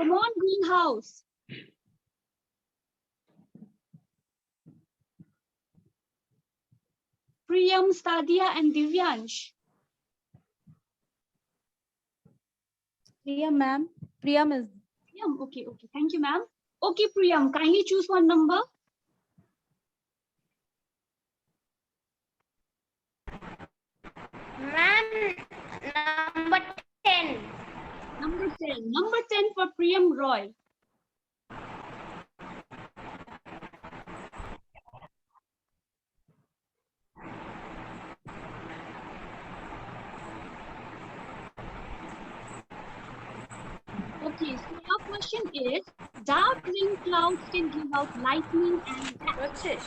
Come on, greenhouse. Priyam, Sadia, and Divyansh. Priyam, ma'am. Priyam is. Priyam, okay. Thank you, ma'am. Okay, Priyam, kindly choose one number. Ma'am, number 10. Number 10. Number 10 for Priyam Roy. Okay, so your question is, dark green clouds can give out lightning and What's this?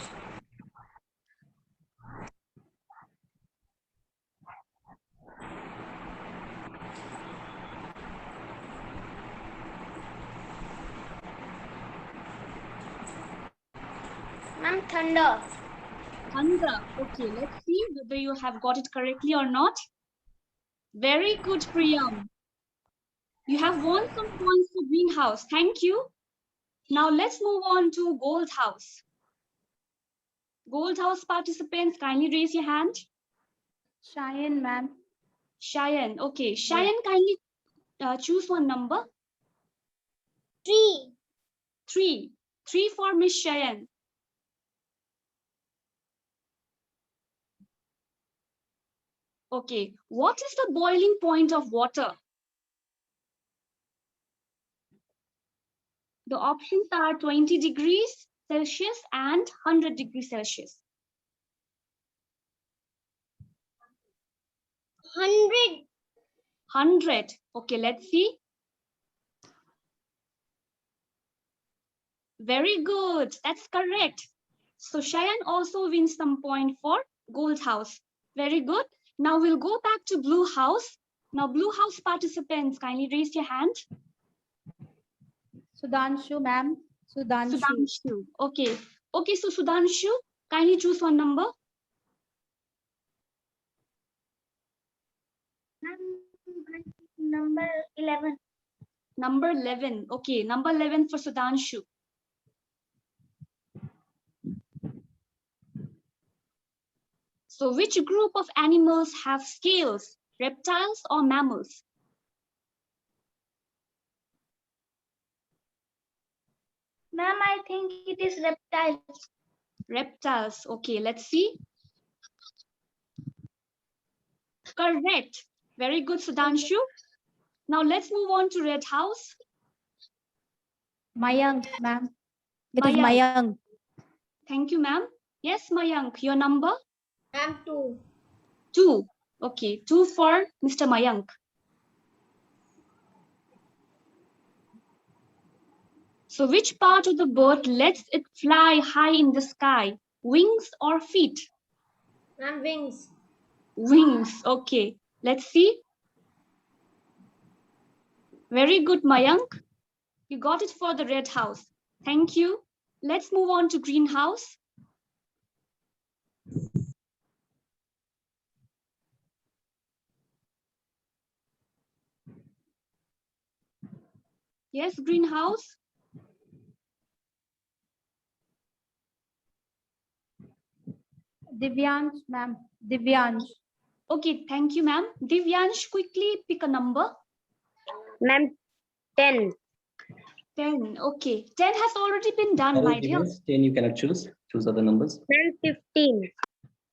Ma'am, thunder. thunder. Okay, let's see whether you have got it correctly or not. Very good, Priyam. You have won some points for greenhouse. Thank you. Now let's move on to gold house. Gold house participants, kindly raise your hand. Cheyenne, ma'am. Cheyenne. Okay, Cheyenne, kindly choose one number. 3. 3. 3 for Miss Cheyenne. Okay, what is the boiling point of water? The options are 20 degrees Celsius and 100 degrees Celsius. 100. 100. Okay, let's see. Very good. That's correct. So Cheyenne also wins some point for gold house. Very good. Now we'll go back to blue house. Now blue house participants, kindly raise your hand. Sudhanshu, ma'am. Sudhanshu. Sudhanshu. Okay. Okay, so Sudhanshu, kindly choose one number. Number 11. Number 11. Okay, number 11 for Sudhanshu. So which group of animals have scales, reptiles or mammals? Ma'am, I think it is reptiles. Reptiles. Okay, let's see. Correct. Very good, Sudhanshu. Now let's move on to red house. Mayank, ma'am. It is Mayank. Mayank. Thank you, ma'am. Yes, Mayank, your number? Ma'am, 2. 2. Okay, 2 for Mr. Mayank. So which part of the bird lets it fly high in the sky? Wings or feet? Ma'am, wings. Wings. Okay, let's see. Very good, Mayank. You got it for the red house. Thank you. Let's move on to greenhouse. Yes, greenhouse. Divyansh, ma'am. Divyansh. Okay, thank you, ma'am. Divyansh, quickly pick a number. Ma'am, 10. 10. Okay, 10 has already been done, my dear. 10 you cannot choose. Choose other numbers. Ma'am, 15.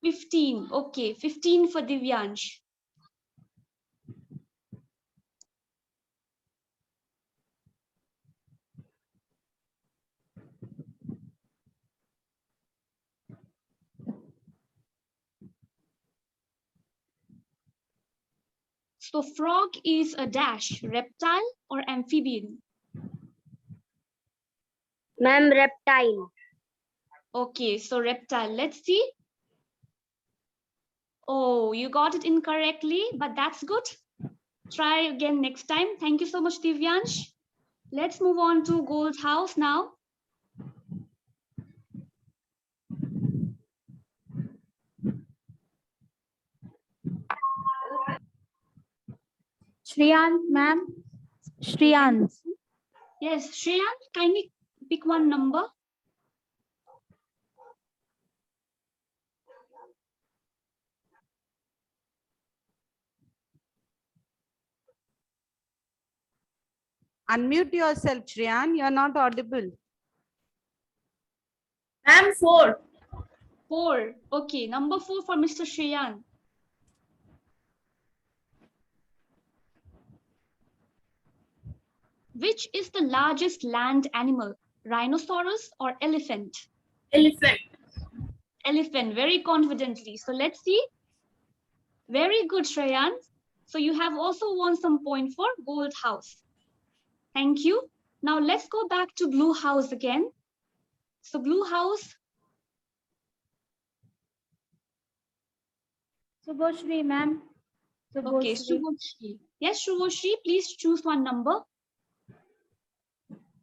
15. Okay, 15 for Divyansh. So frog is a dash, reptile or amphibian? Ma'am, reptile. Okay, so reptile. Let's see. Oh, you got it incorrectly, but that's good. Try again next time. Thank you so much, Divyansh. Let's move on to gold house now. Shriyans, ma'am. Shriyans. Yes, Shreyan, kindly pick one number. Unmute yourself, Shreyan. You are not audible. Ma'am, 4. 4. Okay, number 4 for Mr. Shreyan. Which is the largest land animal? Rhinoceros or elephant? Elephant. Elephant, very confidently. So let's see. Very good, Shreyan. So you have also won some point for Gold House. Thank you. Now let's go back to Blue House again. So Blue House, Subhoshri, ma'am. okay, Subhoshri. Shubhoshri. Yes, Shubhoshri, please choose one number.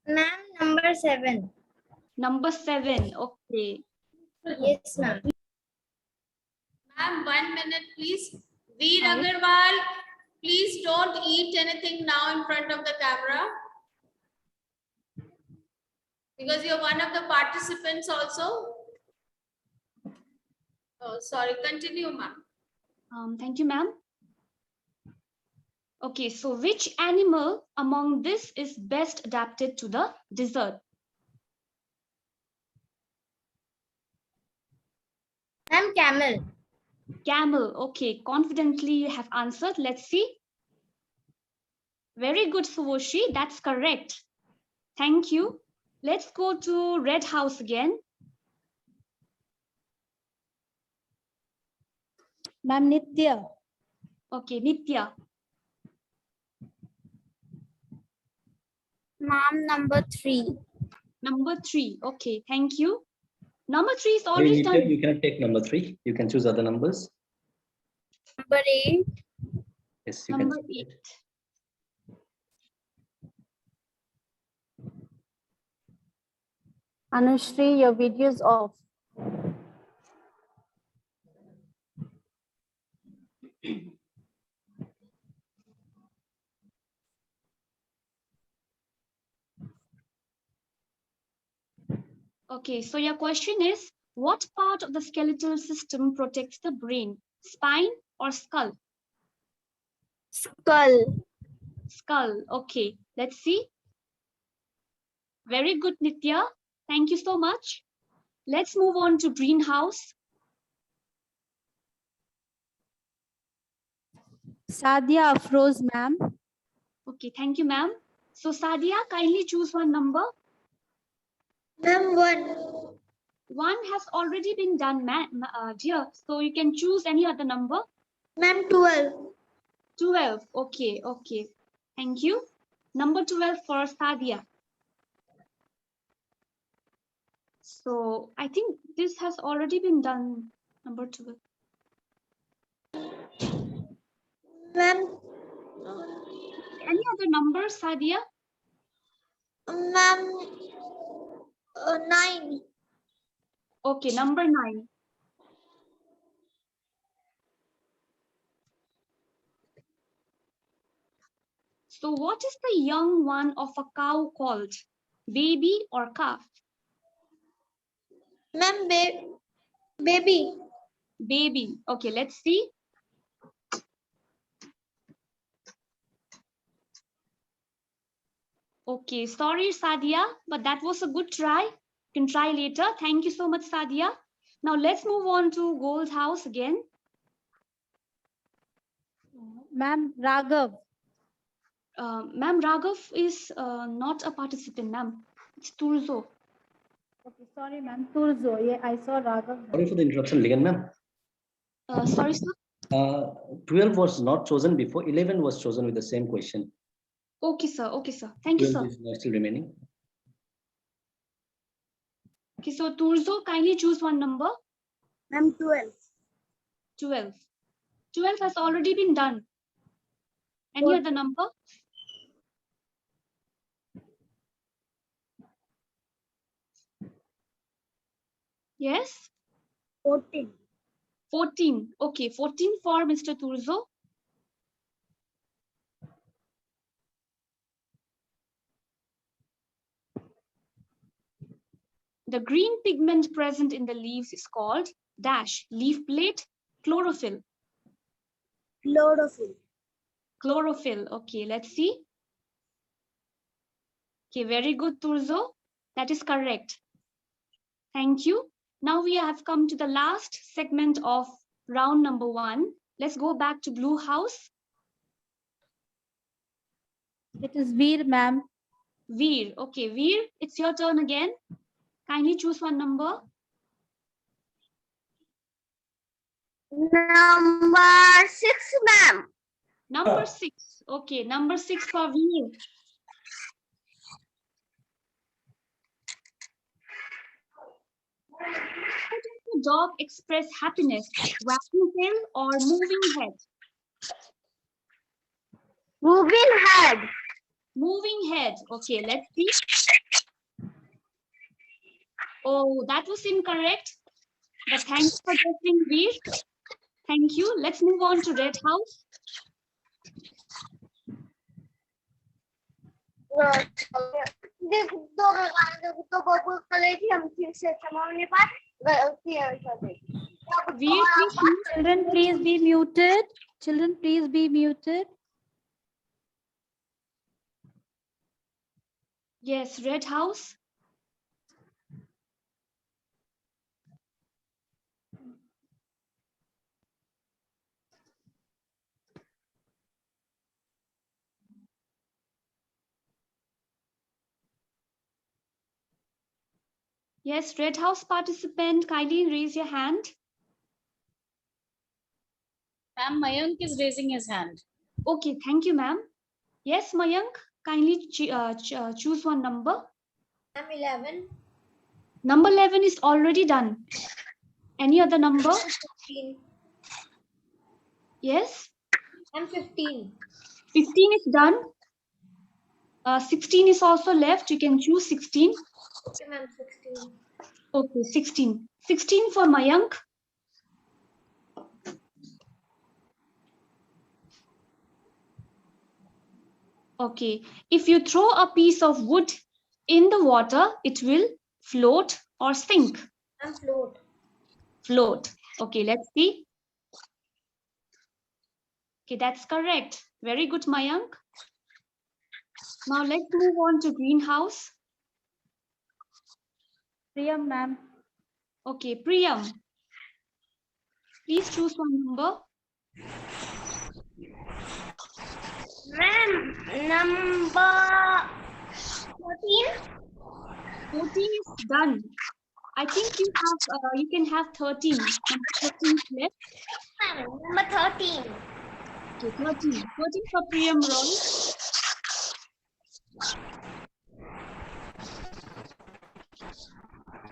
Ma'am, number 7. Number 7, okay. Yes, ma'am. Ma'am, 1 minute, please. Veer Sorry. Agarwal, please don't eat anything now in front of the camera. Because you're one of the participants also. Oh, sorry. Continue, ma'am. Thank you, ma'am. Okay, so which animal among this is best adapted to the desert? Ma'am, camel. Camel, okay, confidently you have answered. Let's see. Very good, Suvoshi, that's correct. Thank you. Let's go to Red House again. Ma'am, Nitya. Okay, Nitya. Ma'am, number 3. Number 3, okay, thank you. Number 3 is Sorry, already Nitya, done. you cannot take number 3. You can choose other numbers. Number 8. Yes, you Number can. choose 8. it. Anushri, your video is off. Okay, so your question is, what part of the skeletal system protects the brain? Spine or skull? Skull. Skull, okay. Let's see. Very good, Nitya. Thank you so much. Let's move on to greenhouse. Sadia Afroz, ma'am. Okay, thank you, ma'am. So Sadia, kindly choose one number. Ma'am, 1. 1 has already been done, dear. So you can choose any other number. Ma'am, 12. 12. Okay, okay. Thank you. Number 12 for Sadia. So I think this has already been done. Number 12. Ma'am, Any other number, Sadia? ma'am, 9. Okay, number 9. So what is the young one of a cow called? Baby or calf? Ma'am, baby. Baby. Okay, let's see. Okay, sorry, Sadia, but that was a good try. You can try later. Thank you so much, Sadia. Now let's move on to Gold House again. Ma'am, Raghav. Ma'am, Raghav is not a participant, ma'am. It's Turzo. Okay, sorry, ma'am. Turzo. Yeah, I saw Raghav. Sorry for the interruption, Ligan ma'am. Sorry, sir. 12 was not chosen before. 11 was chosen with the same question. Okay, sir. Okay, sir. Thank you, 12 sir. is now still remaining. Okay, so Turzo, kindly choose one number. Ma'am, 12. 12. 12 has already been done. Any other number? Yes? 14. 14. Okay, 14 for Mr. Turzo. The green pigment present in the leaves is called dash, leaf plate, chlorophyll. Chlorophyll. Chlorophyll. Okay, let's see. Okay, very good, Turzo. That is correct. Thank you. Now we have come to the last segment of round number 1. Let's go back to blue house. It is Veer, ma'am. Veer. Okay, Veer, it's your turn again. Kindly choose one number. Number 6, ma'am. Number 6. Okay, number 6 for Veer. How does the dog express happiness? Wagging tail or moving head? Moving head. Moving head. Okay, let's see. Oh, that was incorrect. But thanks for guessing, Veer. Thank you. Let's move on to red house. Veer, please mute. Children, please be muted. Children, please be muted. Yes, red house. Yes, red house participant, kindly raise your hand. Ma'am, Mayank is raising his hand. Okay, thank you, ma'am. Yes, Mayank, kindly choose one number. I'm 11. Number 11 is already done. Any other number? 15. Yes, I'm 15. 15 is done. 16 is also left. You can choose 16. Okay, ma'am, 16. Okay, 16. 16 for Mayank. Okay, if you throw a piece of wood in the water, it will float or sink. I'm float. Float. Okay, let's see. Okay, that's correct. Very good, Mayank. Now let's move on to greenhouse. Priyam, ma'am. Okay, Priyam. Please choose one number. Ma'am, number 14. 14 is done. I think you can have 13. Number 13 is left. Ma'am, number 13. Okay, 13. 13 for Priyam Roy.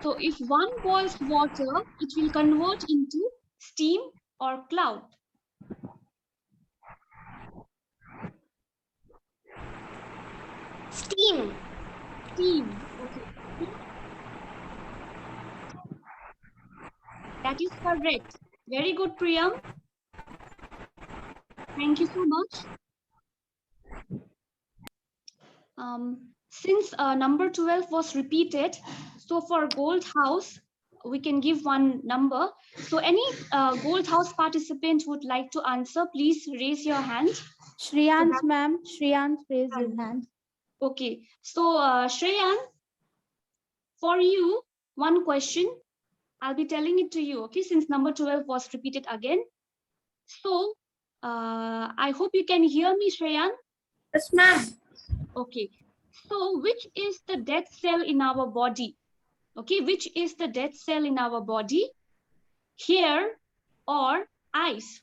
So if one boils water, it will convert into steam or cloud. Steam. Steam. Okay. That is correct. Very good, Priyam. Thank you so much. Since number 12 was repeated, so for gold house, we can give one number. So any gold house participant would like to answer, please raise your hand. Shreyans, ma'am. Shreyans, raise your hand. Okay, so Shreyan, for you, one question. I'll be telling it to you, okay, since number 12 was repeated again. So I hope you can hear me, Shreyan. Yes, ma'am. Okay, so which is the dead cell in our body? Okay, which is the dead cell in our body? Hair or eyes?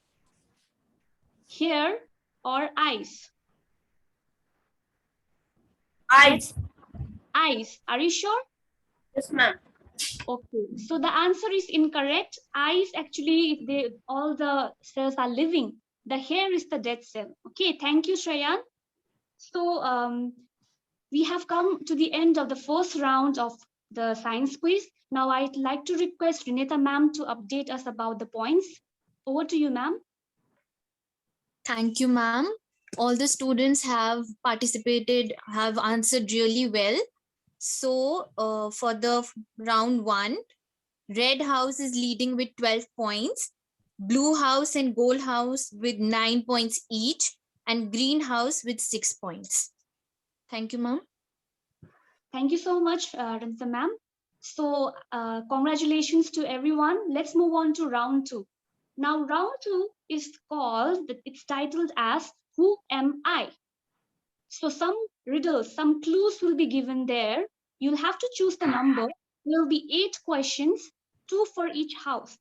Hair or eyes? Eyes. Eyes. Are you sure? Yes, ma'am. Okay, so the answer is incorrect. Eyes actually, all the cells are living. The hair is the dead cell. Okay, thank you, Shreyan. So we have come to the end of the first round of the science quiz. Now I'd like to request Renata ma'am to update us about the points. Over to you, ma'am. Thank you, ma'am. All the students have participated, have answered really well. So for the round 1, red house is leading with 12 points, blue house and gold house with 9 points each, and green house with 6 points. Thank you, ma'am. Thank you so much, Ransa ma'am. So congratulations to everyone. Let's move on to round 2. Now round 2 is called, it's titled as Who Am I? So some riddles, some clues will be given there. You'll have to choose the number. There will be 8 questions, 2 for each house.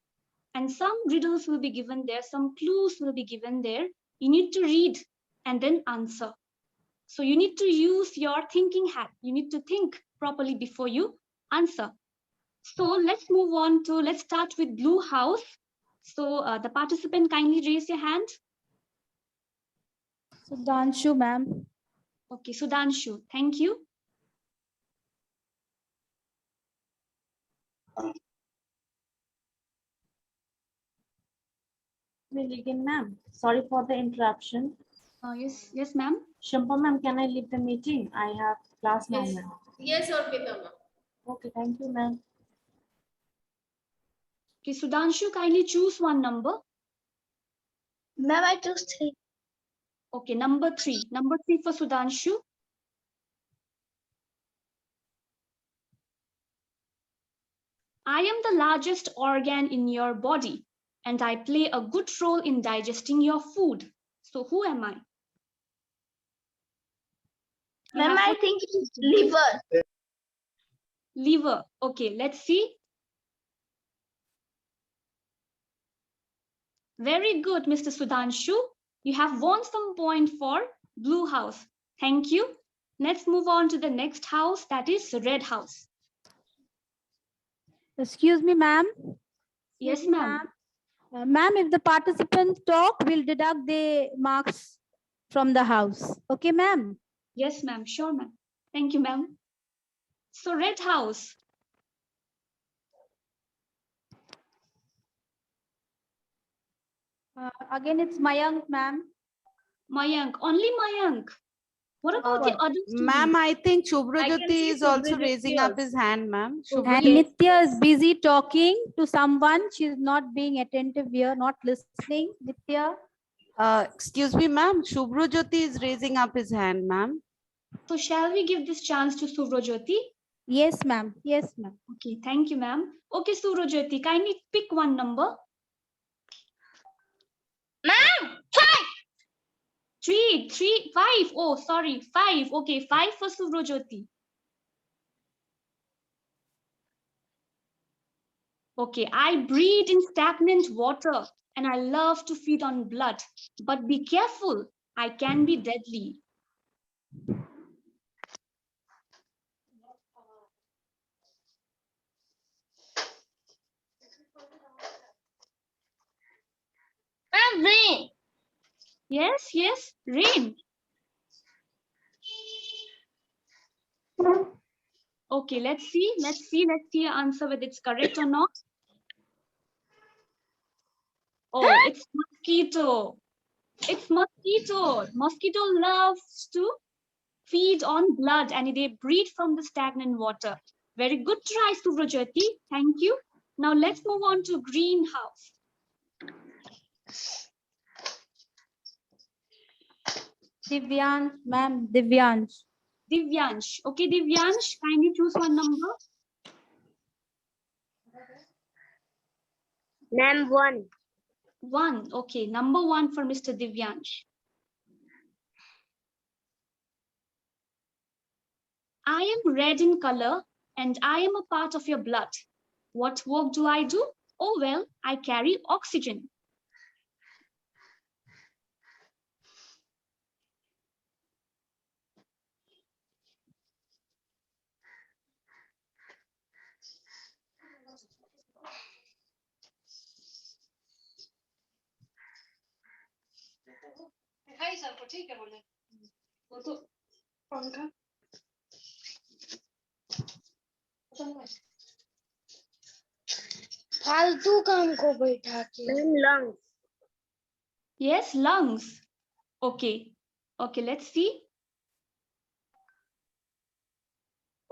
And some riddles will be given there, some clues will be given there. You need to read and then answer. So you need to use your thinking hat. You need to think properly before you answer. So let's move on to, let's start with blue house. So the participant, kindly raise your hand. Sudhanshu, ma'am. Okay, Sudhanshu, thank you. Milligan ma'am, sorry for the interruption. Yes, ma'am. Shambha ma'am, can I leave the meeting? I have class now, Yes. ma'am. Yes, Orpita ma'am. Okay, thank you, ma'am. Okay, Sudhanshu, kindly choose one number. Ma'am, I choose 3. Okay, number 3. Number 3 for Sudhanshu. I am the largest organ in your body, and I play a good role in digesting your food. So who am I? Ma'am, I think it is liver. Liver. Okay, let's see. Very good, Mr. Sudhanshu. You have won some point for blue house. Thank you. Let's move on to the next house, that is red house. Excuse me, ma'am. Yes, ma'am. Ma'am, if the participants talk, we'll deduct the marks from the house. Okay, ma'am? Yes, ma'am. Sure, ma'am. Thank you, ma'am. So red house. Again, it's Mayank, ma'am. Mayank. Only Mayank. What about the other Ma'am, students? I think I can Shubhrajyoti see is also Shubhrajyoti raising up also. his hand, ma'am. And Shubhrajyoti. Nitya is busy talking to someone. She's not being attentive here, not listening. Nitya. Excuse me, ma'am. Shubhrajyoti is raising up his hand, ma'am. So shall we give this chance to Suvrojyoti? Yes, ma'am. Yes, ma'am. Okay, thank you, ma'am. Okay, Suvrojyoti, kindly pick one number. Ma'am, 5. 3, 5. Oh, sorry, 5. Okay, 5 for Suvrojyoti. Okay, I breathe in stagnant water and I love to feed on blood. But be careful, I can be deadly. Ma'am, rain. Yes, rain. Okay, let's see your answer whether it's correct or not. Oh, it's mosquito. It's mosquito. Mosquito loves to feed on blood and they breathe from the stagnant water. Very good try, Suvrojyoti. Thank you. Now let's move on to greenhouse. Divyansh, ma'am. Divyansh. Divyansh. Okay, Divyansh, kindly choose one number. Ma'am, 1. 1. Okay, number 1 for Mr. Divyansh. I am red in color and I am a part of your blood. What work do I do? Oh, well, I carry oxygen. फालतू काम को बैठा के ma'am lungs Yes, lungs. Okay, let's see.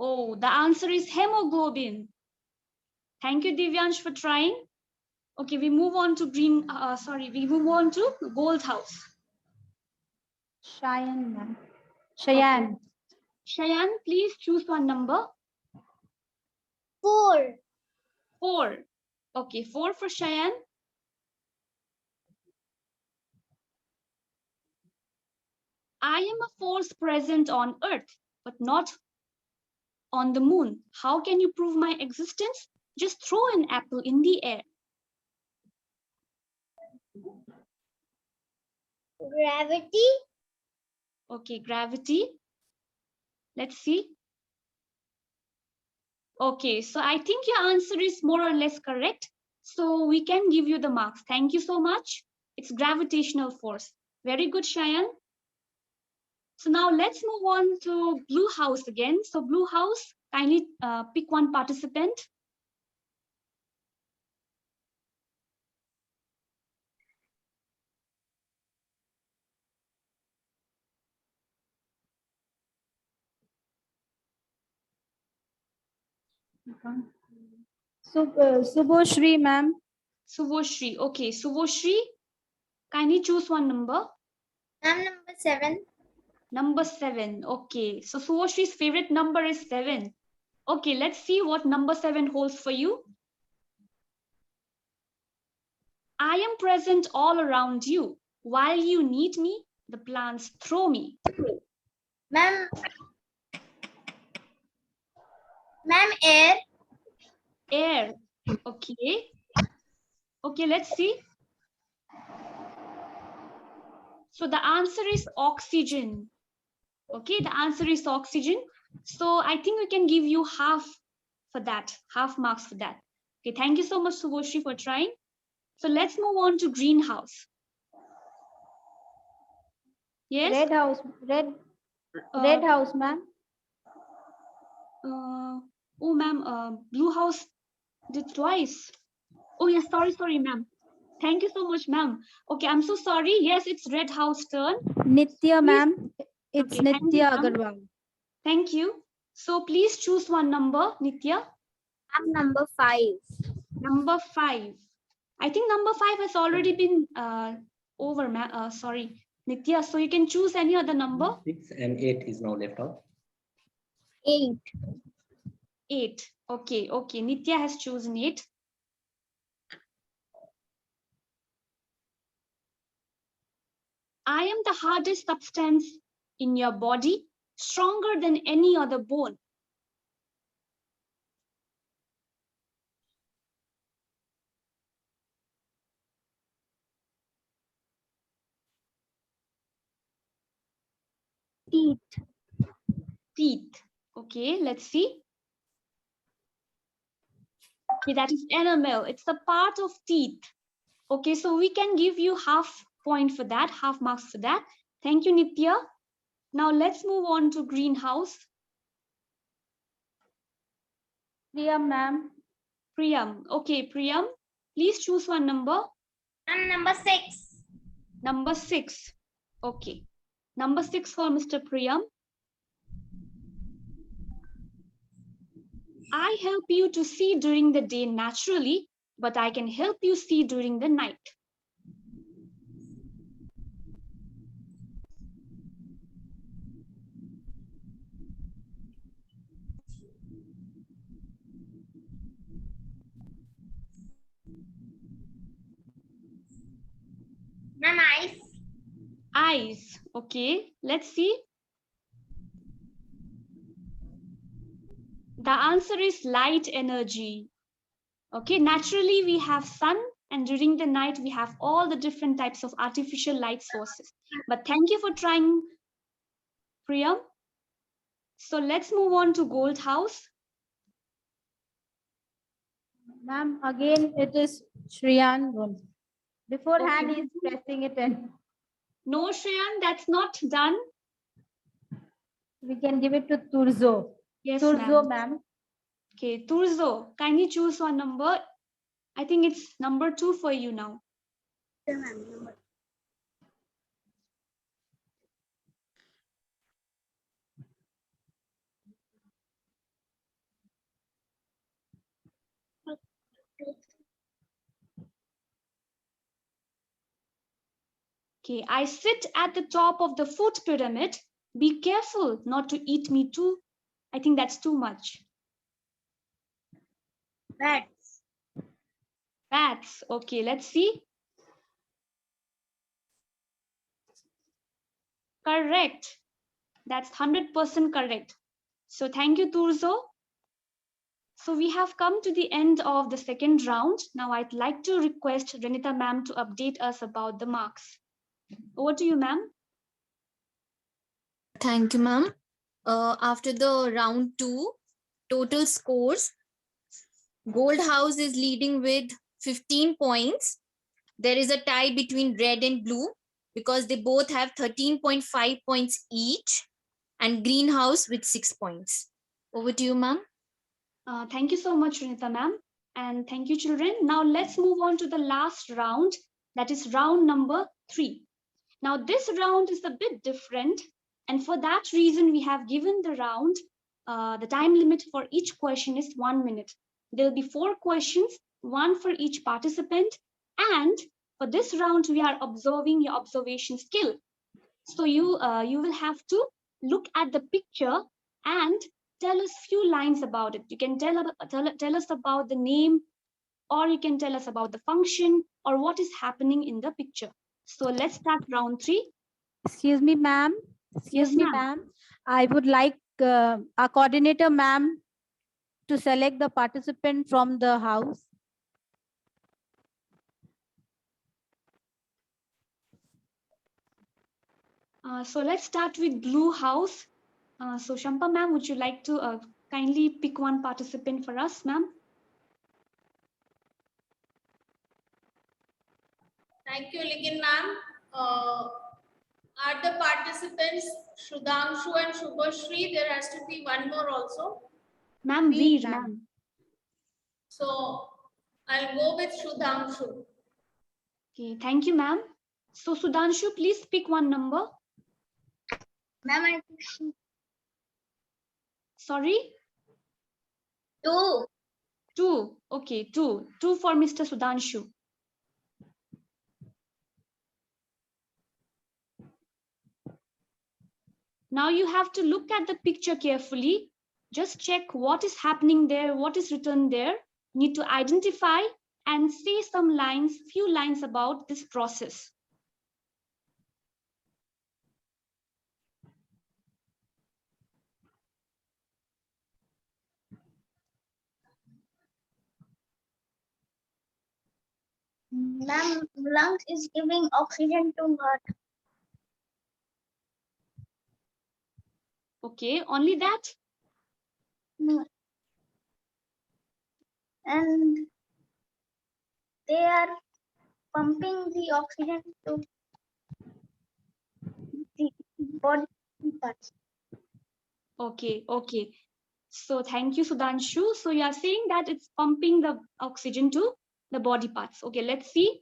Oh, the answer is hemoglobin. Thank you, Divyansh, for trying. Okay, we move on to we move on to gold house. Cheyenne, ma'am. Cheyenne. Cheyenne, please choose one number. 4. 4. Okay, 4 for Cheyenne. I am a force present on Earth, but not on the moon. How can you prove my existence? Just throw an apple in the air. Gravity. Okay, gravity. Let's see. Okay, so I think your answer is more or less correct. So we can give you the marks. Thank you so much. It's gravitational force. Very good, Cheyenne. So now let's move on to blue house again. So blue house, kindly pick one participant. Subhoshri, ma'am. Suvoshri. Okay, Suvoshri, kindly choose one number. Ma'am, number 7. Number 7. Okay, so Suvoshri's favorite number is 7. Okay, let's see what number 7 holds for you. I am present all around you. While you need me, the plants throw me. Ma'am. Ma'am, air. Air. Okay. Okay, let's see. So the answer is oxygen. Okay, the answer is oxygen. So I think we can give you half for that, half marks for that. Okay, thank you so much, Suvoshri, for trying. So let's move on to greenhouse. Yes? Red house. Red house, ma'am. Oh, ma'am, blue house did twice. Oh, yes, sorry, ma'am. Thank you so much, ma'am. Okay, I'm so sorry. Yes, it's red house turn. Nitya, ma'am. It's Okay, thank you, Nitya ma'am. Agarwal. Thank you. So please choose one number, Nitya. I'm number 5. Number 5. I think number 5 has already been over, sorry, Nitya. So you can choose any other number. 6 and 8 is now left out. 8. 8. Okay. Nitya has chosen 8. I am the hardest substance in your body, stronger than any other bone. Teeth. Okay, let's see. Okay, that is enamel. It's the part of teeth. Okay, so we can give you half point for that, half marks for that. Thank you, Nitya. Now let's move on to greenhouse. Priyam, ma'am. Priyam. Okay, Priyam, please choose one number. I'm number 6. Number 6. Okay. Number 6 for Mr. Priyam. I help you to see during the day naturally, but I can help you see during the night. Ma'am, eyes. Eyes. Okay, let's see. The answer is light energy. Okay, naturally we have sun, and during the night we have all the different types of artificial light sources. But thank you for trying, Priyam. So let's move on to gold house. Ma'am, again it is Shriyan. Beforehand, Okay. he is pressing it in. No, Shreyan, that's not done. We can give it to Turzo. Yes, Turzo, ma'am. ma'am. Okay, Turzo, kindly choose one number. I think it's number 2 for you now. Okay, I sit at the top of the food pyramid. Be careful not to eat me too. I think that's too much. Bats. Bats. Okay, let's see. Correct. That's 100% correct. So thank you, Turzo. So we have come to the end of the second round. Now I'd like to request Renita ma'am to update us about the marks. Over to you, ma'am. Thank you, ma'am. After the round 2, total scores, Gold House is leading with 15 points. There is a tie between red and blue because they both have 13.5 points each, and Green House with 6 points. Over to you, ma'am. Thank you so much, Renita ma'am. And thank you, children. Now let's move on to the last round. That is round number 3. Now this round is a bit different. And for that reason, we have given the round, the time limit for each question is 1 minute. There will be 4 questions, 1 for each participant. And for this round, we are observing your observation skill. So you will have to look at the picture and tell us few lines about it. You can tell us about the name, or you can tell us about the function or what is happening in the picture. So let's start round 3. Excuse me, ma'am. Excuse me, ma'am. I would like our coordinator, ma'am, to select the participant from the house. So let's start with Blue House. So Shampa ma'am, would you like to kindly pick one participant for us, ma'am? Thank you, Ligin ma'am. Are the participants Shudhanshu and Shubhashri? There has to be one more also. Ma'am, Veer, ma'am. So I'll go with Shudhanshu. Okay, thank you, ma'am. So Sudhanshu, please pick one number. Ma'am, I think Sorry? 2. 2. Okay, 2. 2 for Mr. Sudhanshu. Now you have to look at the picture carefully. Just check what is happening there, what is written there. You need to identify and say some lines, few lines about this process. Ma'am, lungs is giving oxygen to heart. Okay, only that? No. And they are pumping the oxygen to the body parts. Okay, okay. So thank you, Sudhanshu. So you are saying that it's pumping the oxygen to the body parts. Okay, let's see.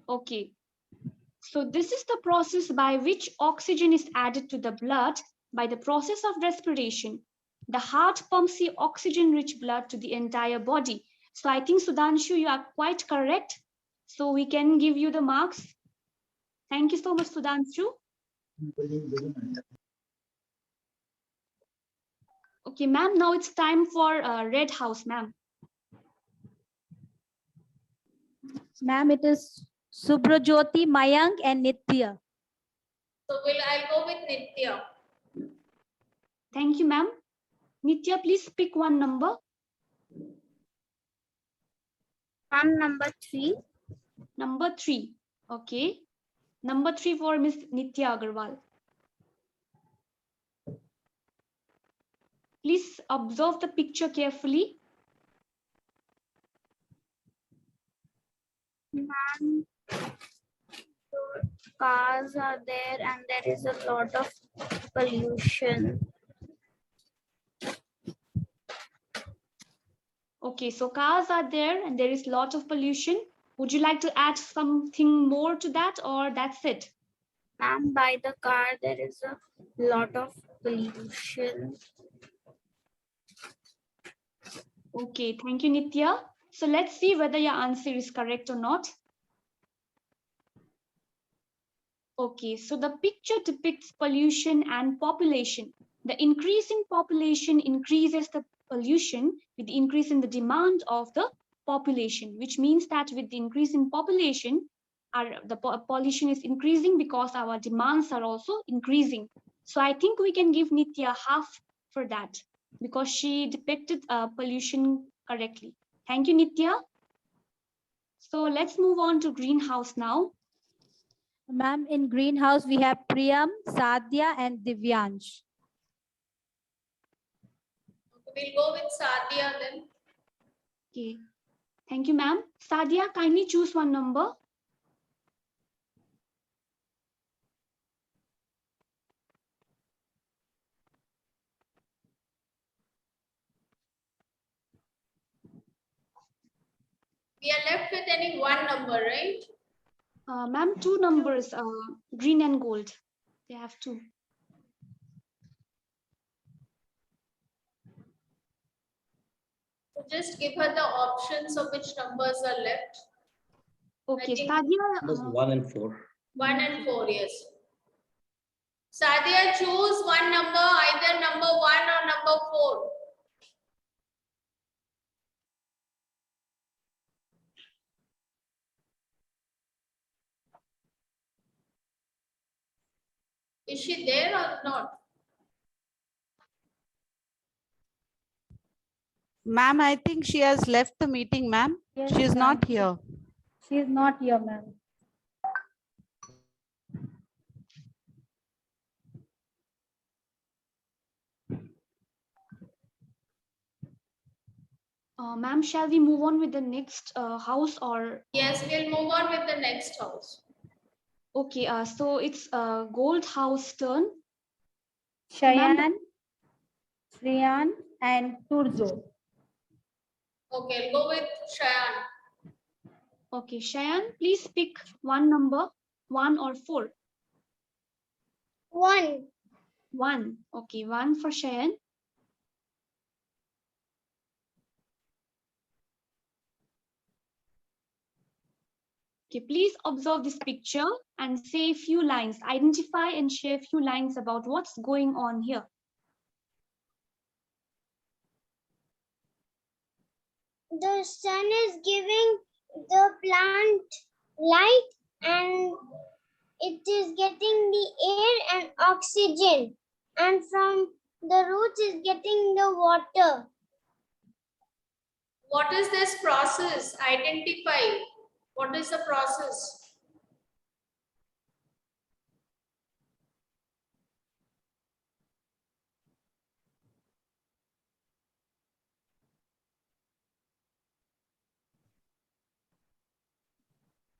Okay. So this is the process by which oxygen is added to the blood by the process of respiration. The heart pumps the oxygen-rich blood to the entire body. So I think, Sudhanshu, you are quite correct. So we can give you the marks. Thank you so much, Sudhanshu. Okay, ma'am, now it's time for Red House, ma'am. Ma'am, it is Subrajyoti, Mayank, and Nitya. So I'll go with Nitya. Thank you, ma'am. Nitya, please pick one number. Ma'am, number 3. Number 3. Okay. Number 3 for Miss Nitya Agarwal. Please observe the picture carefully. Ma'am, cars are there and there is a lot of pollution. Okay, so cars are there and there is a lot of pollution. Would you like to add something more to that, or that's it? Ma'am, by the car there is a lot of pollution. Okay, thank you, Nitya. So let's see whether your answer is correct or not. Okay, so the picture depicts pollution and population. The increasing population increases the pollution with the increase in the demand of the population, which means that with the increase in population, pollution is increasing because our demands are also increasing. So I think we can give Nitya half for that because she depicted pollution correctly. Thank you, Nitya. So let's move on to greenhouse now. Ma'am, in greenhouse, we have Priyam, Sadhya, and Divyansh. We'll go with Sadia then. Okay. Thank you, ma'am. Sadia, kindly choose one number. We are left with any one number, right? Ma'am, two numbers, green and gold. They have two. So just give her the options of which numbers are left. Okay, think- Sadia. Numbers 1 and 4. 1 and 4, yes. Sadia, choose one number, either number 1 or number 4. Is she there or not? Ma'am, I think she has left the meeting, ma'am. Yes, She is ma'am. not here. She is not here, ma'am. Ma'am, shall we move on with the next house or? Yes, we'll move on with the next house. Okay, so it's gold house turn. Shayan, Shriyan, and Turjo. Okay, I'll go with Shayan. Okay, Shayan, please pick one number, 1 or 4. 1. 1. Okay, 1 for Shayan. Okay, please observe this picture and say a few lines. Identify and share a few lines about what's going on here. The sun is giving the plant light and it is getting the air and oxygen, and from the roots is getting the water. What is this process? Identify. What is the process?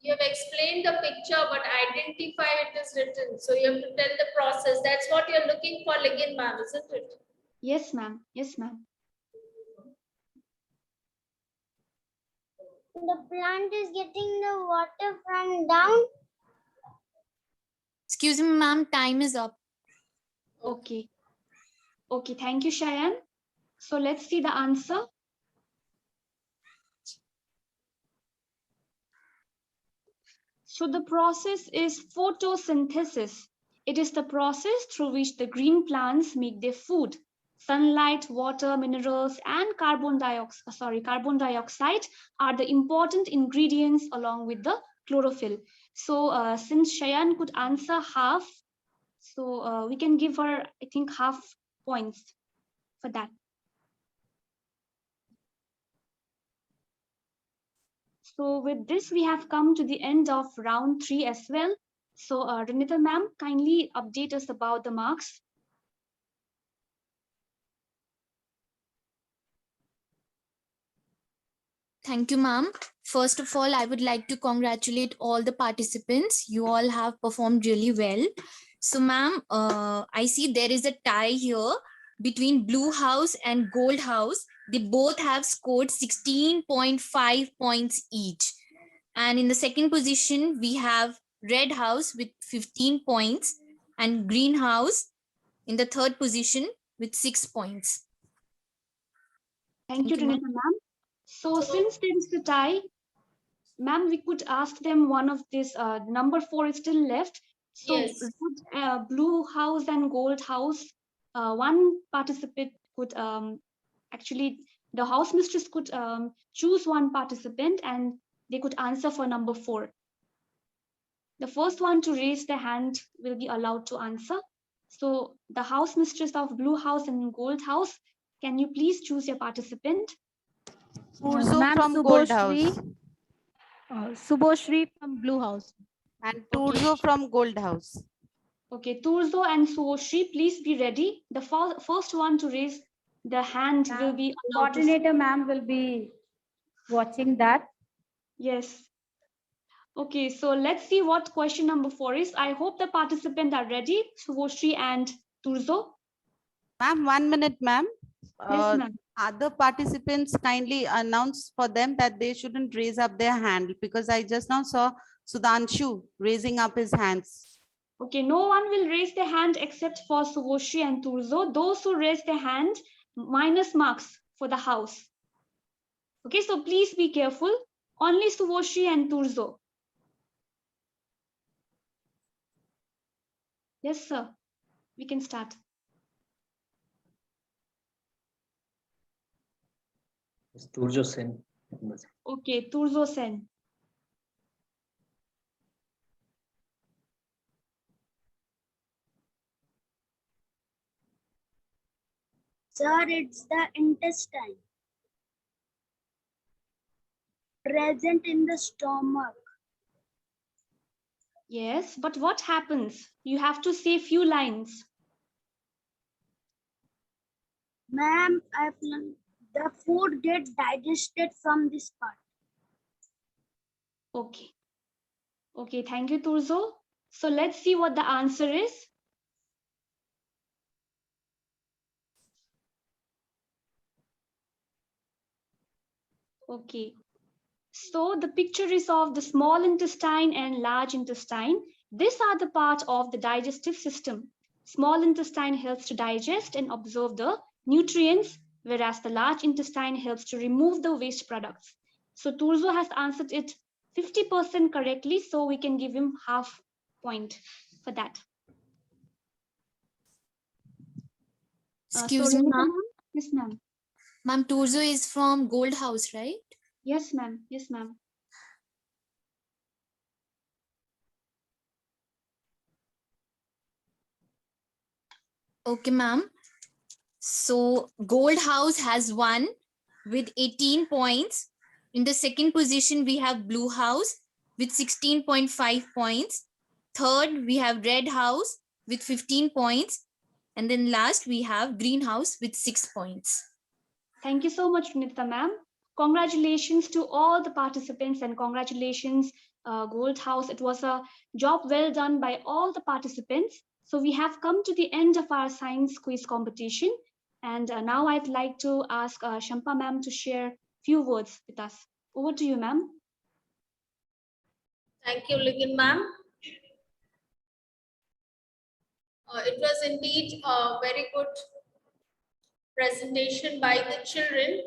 You have explained the picture, but identify it is written. So you have to tell the process. That's what you're looking for, Ligin ma'am, isn't it? Yes, ma'am. Yes, ma'am. The plant is getting the water from down. Excuse me, ma'am, time is up. Okay. Okay, thank you, Shayan. So let's see the answer. So the process is photosynthesis. It is the process through which the green plants make their food. Sunlight, water, minerals, and carbon dioxide are the important ingredients along with the chlorophyll. So since Shayan could answer half, so we can give her, I think, half points for that. So with this, we have come to the end of round 3 as well. So Renita ma'am, kindly update us about the marks. Thank you, ma'am. First of all, I would like to congratulate all the participants. You all have performed really well. So, ma'am, I see there is a tie here between Blue House and Gold House. They both have scored 16.5 points each. And in the second position, we have Red House with 15 points and Green House in the third position with 6 points. Thank you, Thank you, ma'am. Trinita ma'am. So since there is a tie, ma'am, we could ask them one of this. Number 4 is still left. So Yes. blue house and gold house. One participant could actually, the house mistress could choose one participant and they could answer for number 4. The first one to raise their hand will be allowed to answer. So the house mistress of blue house and gold house, can you please choose your participant? Turzo Ma'am, from Gold Subhoshri. House. Subhoshri from Blue House. And Okay. Turzo from Gold House. Okay, Turzo and Suoshri, please be ready. The first one to raise the hand will be allowed to. Coordinator ma'am will be watching that. Yes. Okay, so let's see what question number 4 is. I hope the participants are ready, Suoshri and Turzo. Ma'am, 1 minute, ma'am. Yes, ma'am. Other participants kindly announce for them that they shouldn't raise up their hand, because I just now saw Sudhanshu raising up his hands. Okay, no one will raise their hand except for Suoshri and Turzo. Those who raise their hand, minus marks for the house. Okay, so please be careful. Only Suoshri and Turzo. Yes, sir. We can start. It's Turjo Sen. Okay, Turzo Sen. Sir, it's the intestine. Present in the stomach. Yes, but what happens? You have to say few lines. Ma'am, the food gets digested from this part. Okay. Okay, thank you, Turzo. So let's see what the answer is. Okay. So the picture is of the small intestine and large intestine. These are the parts of the digestive system. Small intestine helps to digest and absorb the nutrients, whereas the large intestine helps to remove the waste products. So Turzo has answered it 50% correctly, so we can give him half point for that. Excuse so me, Ronita ma'am. Yes, ma'am. Ma'am, Turzo is from Gold House, right? Yes, ma'am. Yes, ma'am. Okay, ma'am. So Gold House has won with 18 points. In the second position, we have Blue House with 16.5 points. Third, we have Red House with 15 points. And then last, we have Green House with 6 points. Thank you so much, Ronita ma'am. Congratulations to all the participants and congratulations, Gold House. It was a job well done by all the participants. So we have come to the end of our science quiz competition. And now I'd like to ask Shampa ma'am to share a few words with us. Over to you, ma'am. Thank you, Ligin ma'am. It was indeed a very good presentation by the children.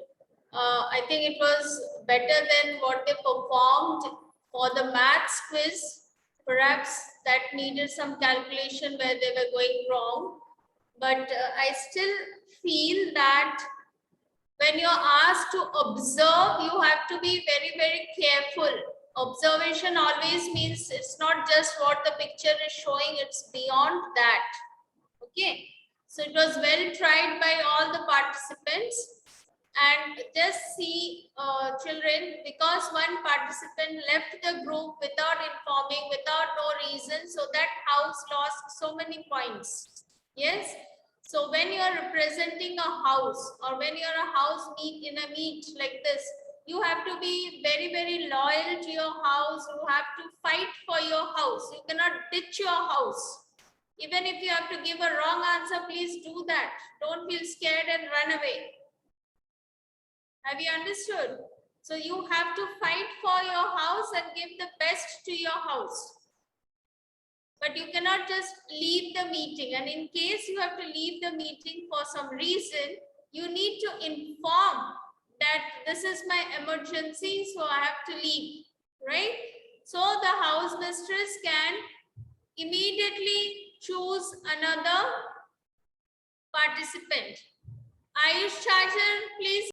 I think it was better than what they performed for the maths quiz. Perhaps that needed some calculation where they were going wrong. But I still feel that when you're asked to observe, you have to be very, very careful. Observation always means it's not just what the picture is showing, it's beyond that. Okay, so it was well tried by all the participants. And just see, children, because one participant left the group without informing, without no reason, so that house lost so many points. Yes. So when you are representing a house, or when you are a house meet in a meet like this, you have to be very, very loyal to your house. You have to fight for your house. You cannot ditch your house. Even if you have to give a wrong answer, please do that. Don't feel scared and run away. Have you understood? So you have to fight for your house and give the best to your house. But you cannot just leave the meeting. And in case you have to leave the meeting for some reason, you need to inform this is my emergency, so I have to leave, right? So the house mistress can immediately choose another participant. Ayush Chajan, please